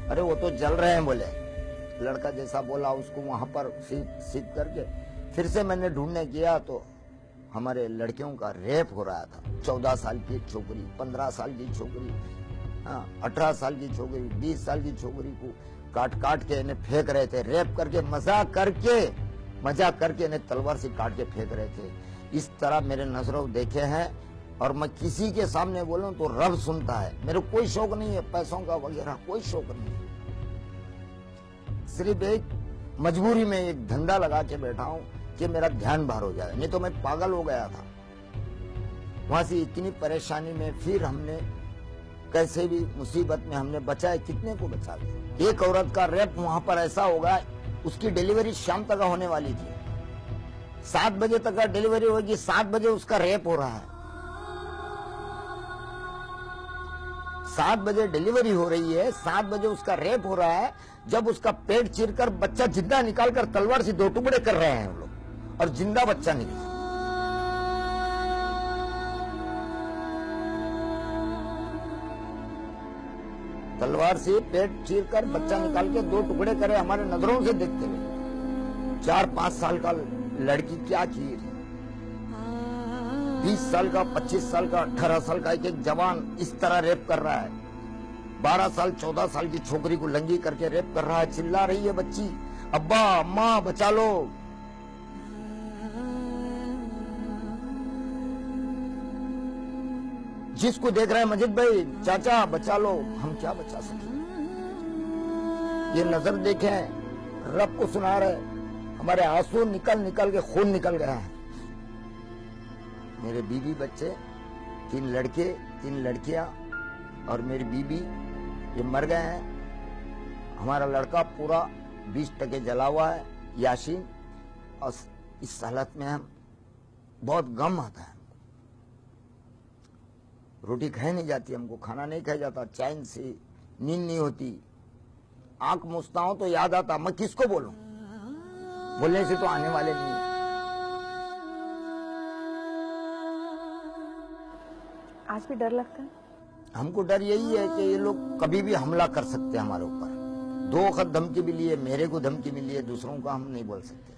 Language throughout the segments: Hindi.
अरे वो तो जल रहे हैं बोले, लड़का जैसा बोला उसको वहां पर सीट करके फिर से मैंने ढूंढने किया तो हमारे लड़कियों का रेप हो रहा था। 14 साल की एक छोकरी, 15 साल की छोकरी, 18 साल की छोकरी, 20 साल की छोकरी को काट काट के इन्हें फेंक रहे थे, रेप करके मजाक करके इन्हें तलवार से काट के फेंक रहे थे। इस तरह मेरे नजरों देखे हैं और मैं किसी के सामने बोलूं तो रब सुनता है। मेरे कोई शौक नहीं है पैसों का वगैरह, कोई शौक नहीं है। सिर्फ एक मजबूरी में एक धंधा लगा के बैठा हूं कि मेरा ध्यान बाहर हो जाए, नहीं तो मैं पागल हो गया था। वहां से इतनी परेशानी में फिर हमने कैसे भी मुसीबत में हमने बचाए, कितने को बचा दिया। एक औरत का रेप वहां पर ऐसा होगा, उसकी डिलीवरी शाम तक होने वाली थी, 7 बजे तक का डिलीवरी होगी, 7 बजे उसका रेप हो रहा है। 7 बजे डिलीवरी हो रही है, 7 बजे उसका रेप हो रहा है। जब उसका पेट चीरकर बच्चा जिंदा निकालकर तलवार से 2 टुकड़े कर रहे हैं हम लोग, और जिंदा बच्चा निकला। तलवार से पेट चीरकर बच्चा निकाल के 2 टुकड़े करे, हमारे नजरों से देखते हुए। 4-5 साल का लड़की क्या की, 20 साल का, 25 साल का, 18 साल का एक जवान इस तरह रेप कर रहा है। 12 साल 14 साल की छोकरी को लंगी करके रेप कर रहा है। चिल्ला रही है बच्ची, अब्बा अम्मा बचा लो। जिसको देख रहे हैं मजिद भाई, चाचा बचा लो, हम क्या बचा सके। ये नजर देखें, रब को सुना रहे, हमारे आंसू निकल निकल के खून निकल गया है। मेरे बीवी बच्चे, 3 लड़के 3 लड़कियां और मेरी बीवी ये मर गए हैं। हमारा लड़का पूरा 20% जला हुआ है, याशीन। और इस हालत में हम बहुत गम आता है। रोटी खाई नहीं जाती, हमको खाना नहीं खाया जाता, चैन से नींद नहीं होती। आंख मूसता हूं तो याद आता, मैं किसको बोलूं, बोलने से तो आने वाले नहीं है। आज भी डर लगता है? हमको डर यही है कि ये लोग कभी भी हमला कर सकते हैं हमारे ऊपर। 2 वक्त धमकी मिली है, मेरे को धमकी मिली है, दूसरों का हम नहीं बोल सकते।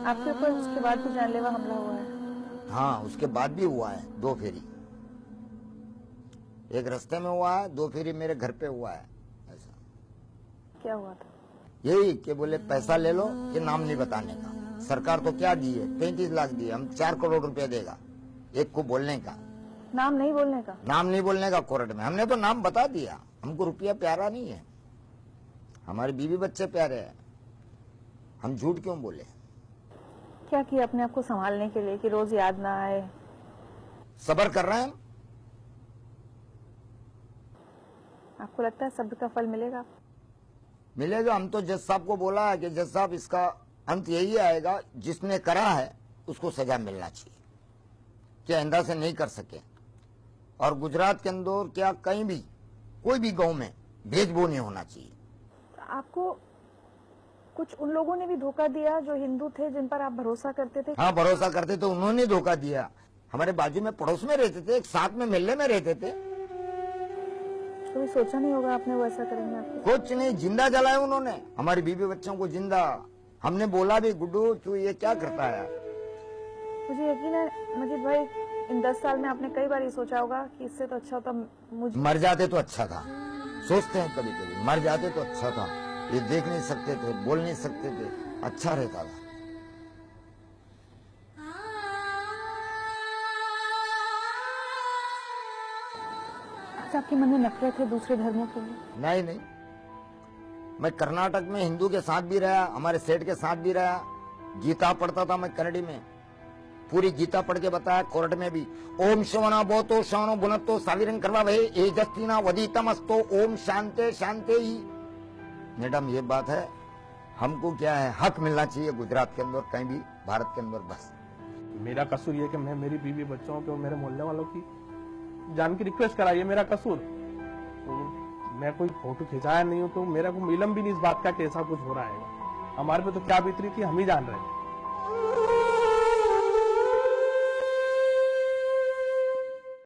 आपके ऊपर उसके बाद भी जानलेवा हमला हुआ है? हाँ, उसके बाद भी हुआ है। 2 फेरी, एक रास्ते में हुआ है, 2 फेरी मेरे घर पे हुआ है। ऐसा क्या हुआ था? यही कि बोले पैसा ले लो कि नाम नहीं बताने का। सरकार तो क्या दी है, 35 लाख दिए, हम 4 करोड़ रुपया देगा एक को बोलने का। नाम नहीं बोलने का? नाम नहीं बोलने का कोर्ट में। हमने तो नाम बता दिया, हमको रुपया प्यारा नहीं है, हमारे बीवी बच्चे प्यारे हैं, हम झूठ क्यों बोले। क्या किया अपने आप को संभालने के लिए कि रोज याद ना आए? सब्र कर रहे हैं। आपको लगता है सब्र का फल मिलेगा? मिलेगा। हम तो जज साहब को बोला है कि जज साहब इसका अंत यही आएगा, जिसने करा है उसको सजा मिलना चाहिए, कि आइंदा से नहीं कर सके। और गुजरात के अंदर क्या कहीं भी कोई भी गांव में भेदभाव नहीं होना चाहिए। आपको कुछ उन लोगों ने भी धोखा दिया जो हिंदू थे, जिन पर आप भरोसा करते थे? हाँ, भरोसा करते थे, उन्होंने धोखा दिया। हमारे बाजू में पड़ोस में रहते थे, एक साथ में मिलने में रहते थे। कभी सोचा नहीं होगा आपने वो ऐसा करेंगे? आपको कुछ नहीं, जिंदा जलाया उन्होंने हमारी बीवी बच्चों को जिंदा। हमने बोला भी, गुड्डू तू ये क्या करता है। मुझे यकीन है मजीद भाई, इन 10 साल में आपने कई बार ये सोचा होगा कि इससे तो अच्छा होता मुझे मर जाते तो अच्छा था। सोचते हैं कभी कभी, मर जाते तो अच्छा था। ये देख नहीं सकते थे, बोल नहीं सकते थे, अच्छा रहता था। अच्छा, आपके मन में नफरत है दूसरे धर्मों के लिए? नहीं नहीं, मैं कर्नाटक में हिंदू के साथ भी रहा, हमारे सेठ के साथ भी रहा। गीता पढ़ता था मैं कन्नड़ी में, पूरी गीता पढ़ के बताया कोर्ट में भी। ओम श्रवणा बोतो श्रवणो बुनतो साविरंग करवा भय एजस्तीना वदीतमस्तो ओम शांते शांते ही। मैडम ये बात है, हमको क्या है, हक मिलना चाहिए गुजरात के अंदर, कहीं भी भारत के अंदर। बस मेरा कसूर ये कि मैं मेरी बीवी बच्चों पे और मेरे मोहल्ले वालों की जान की रिक्वेस्ट कराई, ये मेरा कसूर। तो मैं कोई फोटो खिंचाया नहीं हूँ, तो मेरा को इलम भी नहीं इस बात का कि ऐसा कुछ हो रहा है। हमारे पे तो क्या बीत रही थी हम ही जान रहे हैं।